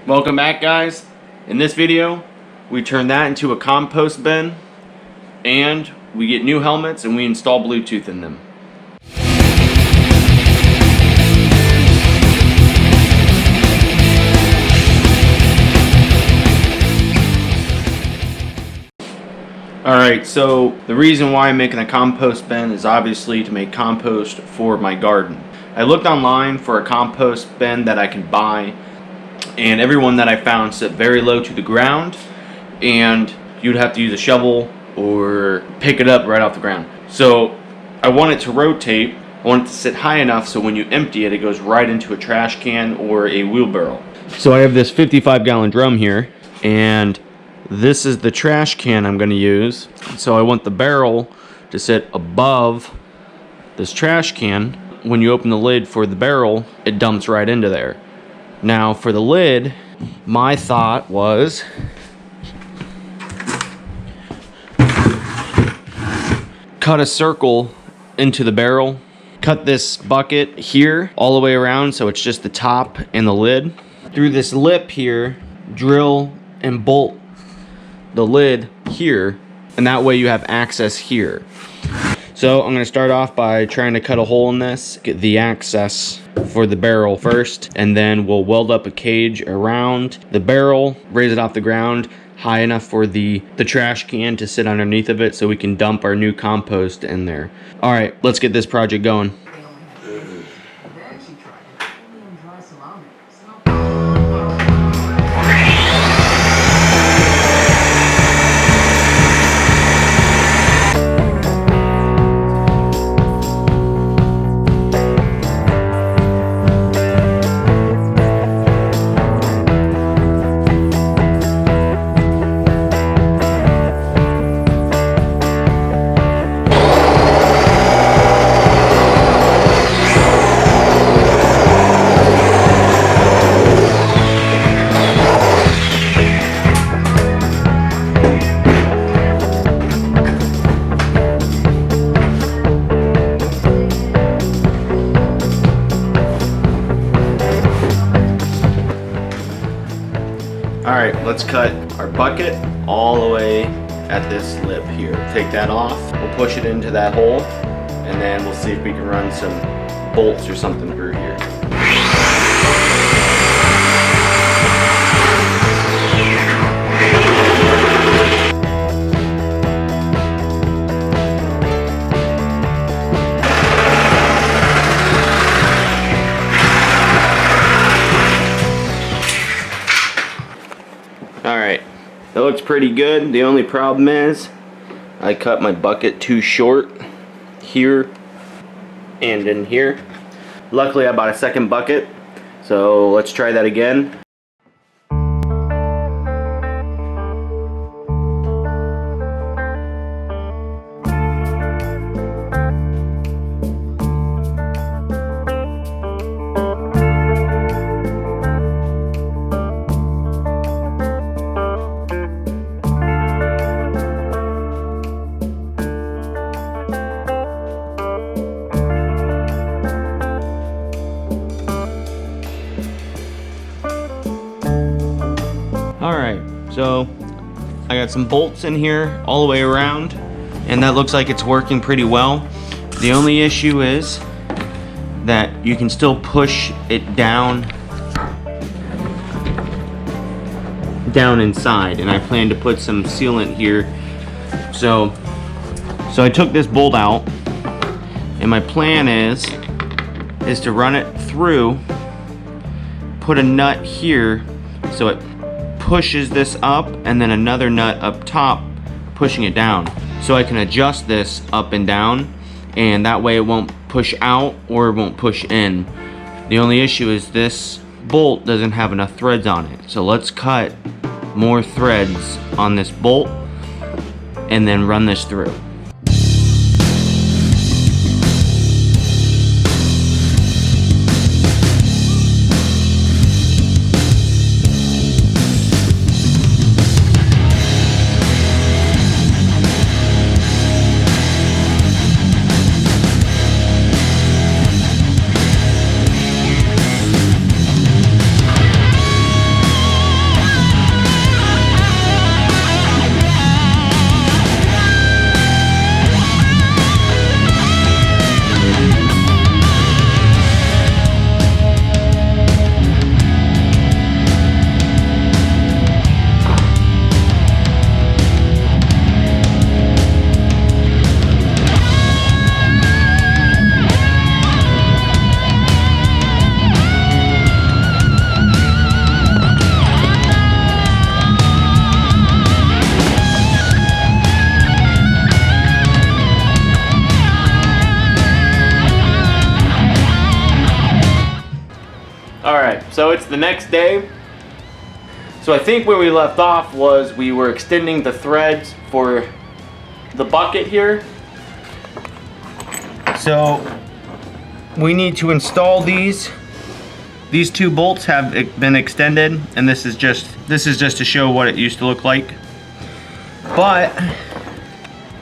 Welcome back, guys. In this video we turn that into a compost bin and we get new helmets and we install Bluetooth in them. Alright, so the reason why I'm making a compost bin is obviously to make compost for my garden. I looked online for a compost bin that I can buy, and everyone that I found set very low to the ground, and you'd have to use a shovel or pick it up right off the ground. So I want it to rotate. I want it to sit high enough so when you empty it, it goes right into a trash can or a wheelbarrow. So I have this 55-gallon drum here, and this is the trash can I'm going to use. So I want the barrel to sit above this trash can. When you open the lid for the barrel, it dumps right into there. Now for the lid, my thought was cut a circle into the barrel, cut this bucket here all the way around so it's just the top and the lid. Through this lip here, drill and bolt the lid here, and that way you have access here. So I'm going to start off by trying to cut a hole in this, get the access for the barrel first, and then we'll weld up a cage around the barrel, raise it off the ground high enough for the trash can to sit underneath of it so we can dump our new compost in there. Alright, let's get this project going. Alright, let's cut our bucket all the way at this lip here. Take that off, we'll push it into that hole, and then we'll see if we can run some bolts or something through here. Alright, that looks pretty good. The only problem is I cut my bucket too short here and in here. Luckily I bought a second bucket, so let's try that again. Alright, so I got some bolts in here all the way around, and that looks like it's working pretty well. The only issue is that you can still push it down inside, and I plan to put some sealant here. So I took this bolt out, and my plan is to run it through, put a nut here so it pushes this up, and then another nut up top pushing it down, so I can adjust this up and down, and that way it won't push out or it won't push in. The only issue is this bolt doesn't have enough threads on it, so let's cut more threads on this bolt and then run this through. the next day. So I think where we left off was we were extending the threads for the bucket here. So we need to install these. These 2 bolts have been extended, and this is just to show what it used to look like. But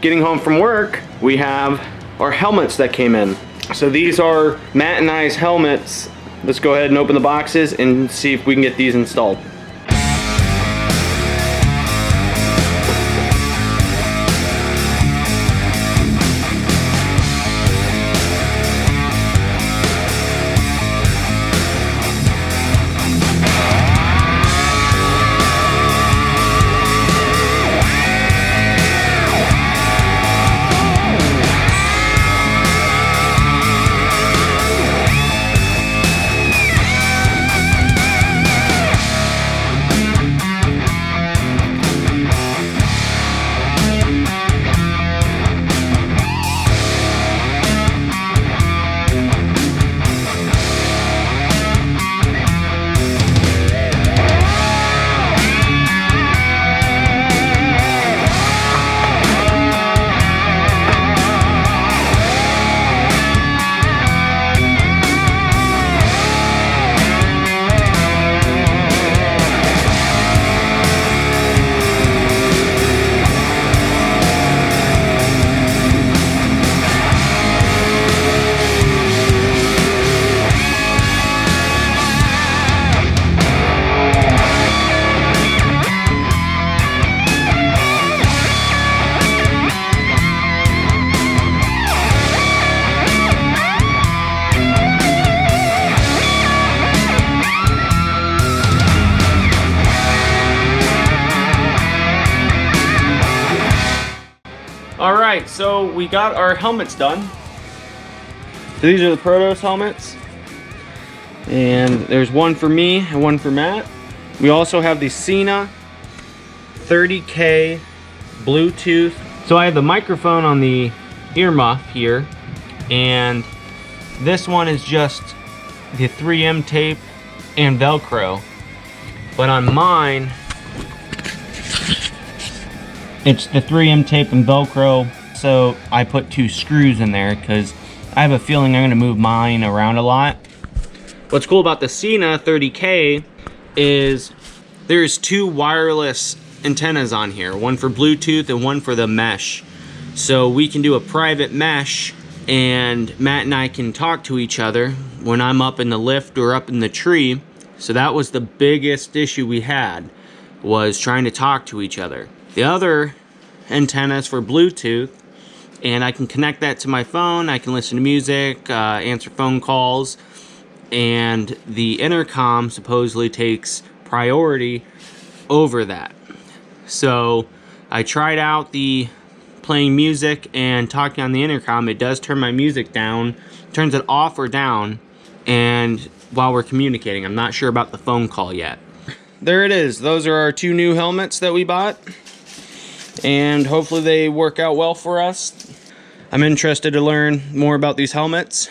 getting home from work, we have our helmets that came in. So these are Matt and I's helmets. Let's go ahead and open the boxes and see if we can get these installed. Alright, so we got our helmets done. So these are the Protos helmets. And there's one for me and one for Matt. We also have the Sena 30K Bluetooth. So I have the microphone on the earmuff here, and this one is just the 3M tape and Velcro. But on mine, it's the 3M tape and Velcro, so I put 2 screws in there because I have a feeling I'm going to move mine around a lot. What's cool about the Sena 30K is there's 2 wireless antennas on here, one for Bluetooth and one for the mesh. So we can do a private mesh, and Matt and I can talk to each other when I'm up in the lift or up in the tree. So that was the biggest issue we had, was trying to talk to each other. The other antenna is for Bluetooth, and I can connect that to my phone. I can listen to music, answer phone calls, and the intercom supposedly takes priority over that. So I tried out the playing music and talking on the intercom. It does turn my music down, turns it off or down, and while we're communicating. I'm not sure about the phone call yet. There it is. Those are our 2 new helmets that we bought, and hopefully they work out well for us. I'm interested to learn more about these helmets.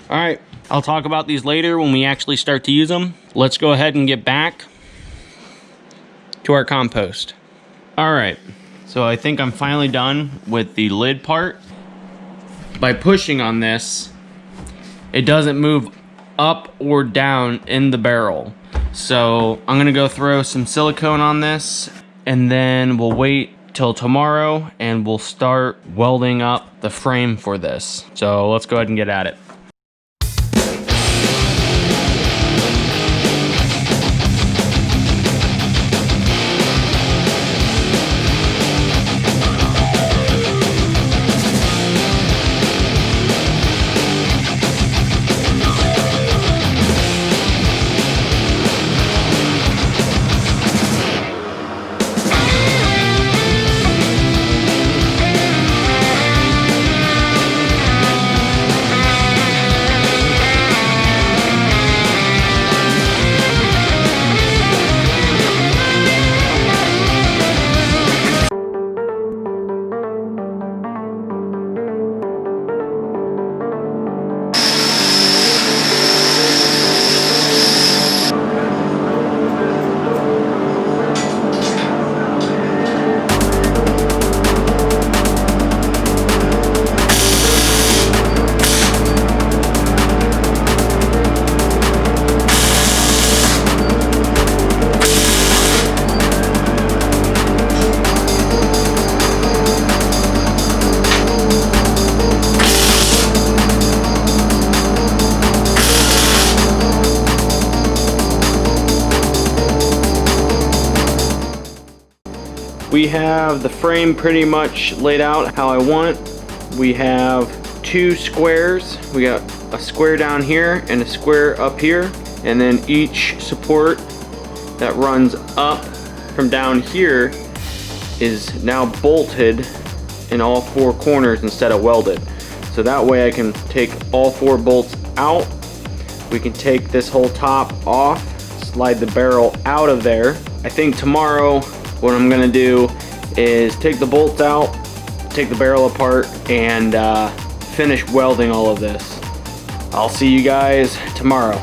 All right, I'll talk about these later when we actually start to use them. Let's go ahead and get back to our compost. All right, so I think I'm finally done with the lid part. By pushing on this, it doesn't move up or down in the barrel. So I'm gonna go throw some silicone on this, and then we'll wait till tomorrow and we'll start welding up the frame for this. So let's go ahead and get at it. We have the frame pretty much laid out how I want. We have 2 squares. We got a square down here and a square up here, and then each support that runs up from down here is now bolted in all 4 corners instead of welded. So that way I can take all 4 bolts out. We can take this whole top off, slide the barrel out of there. I think tomorrow what I'm gonna do is take the bolts out, take the barrel apart, and finish welding all of this. I'll see you guys tomorrow.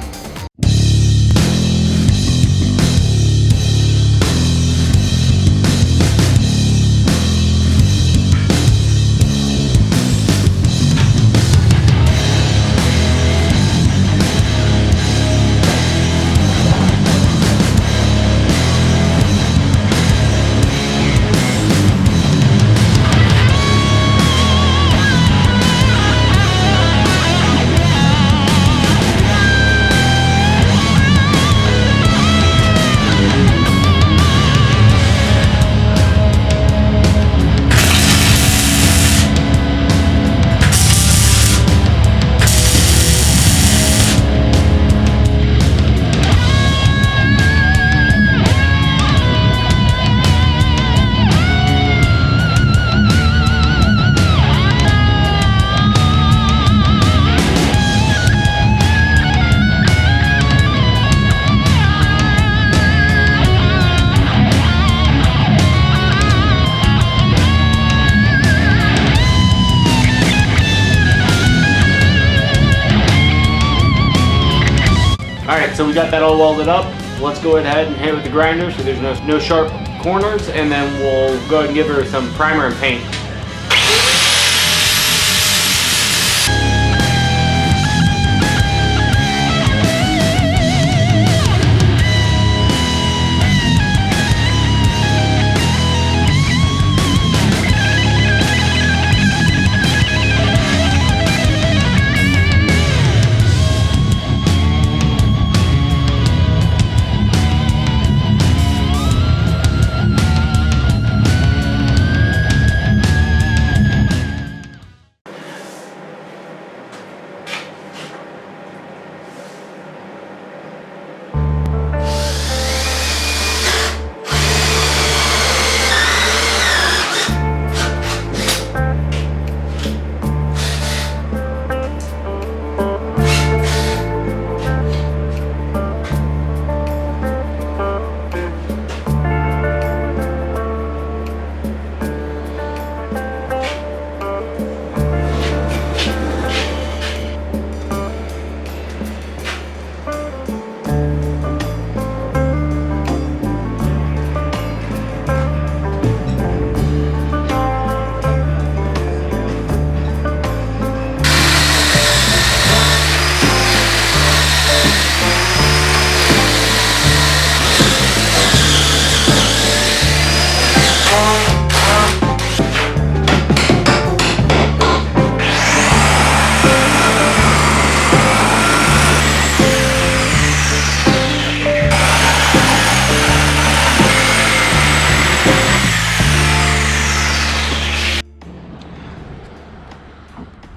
Alright, so we got that all welded up. Let's go ahead and hit it with the grinder so there's no sharp corners, and then we'll go ahead and give her some primer and paint.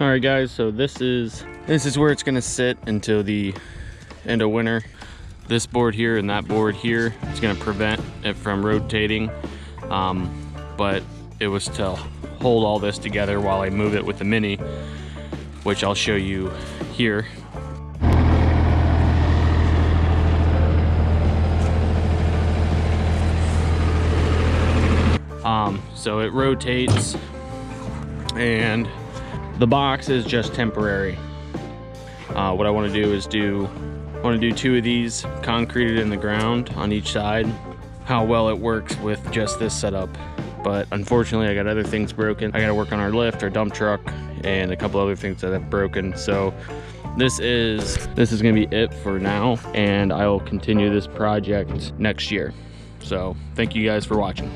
Alright guys, so this is where it's gonna sit until the end of winter. This board here and that board here is gonna prevent it from rotating, but it was to hold all this together while I move it with the Mini, which I'll show you here. So it rotates, and the box is just temporary. What I want to do is do 2 of these concreted in the ground on each side. How well it works with just this setup, but unfortunately I got other things broken. I got to work on our lift, our dump truck, and a couple other things that have broken. So this is gonna be it for now, and I will continue this project next year. So thank you guys for watching.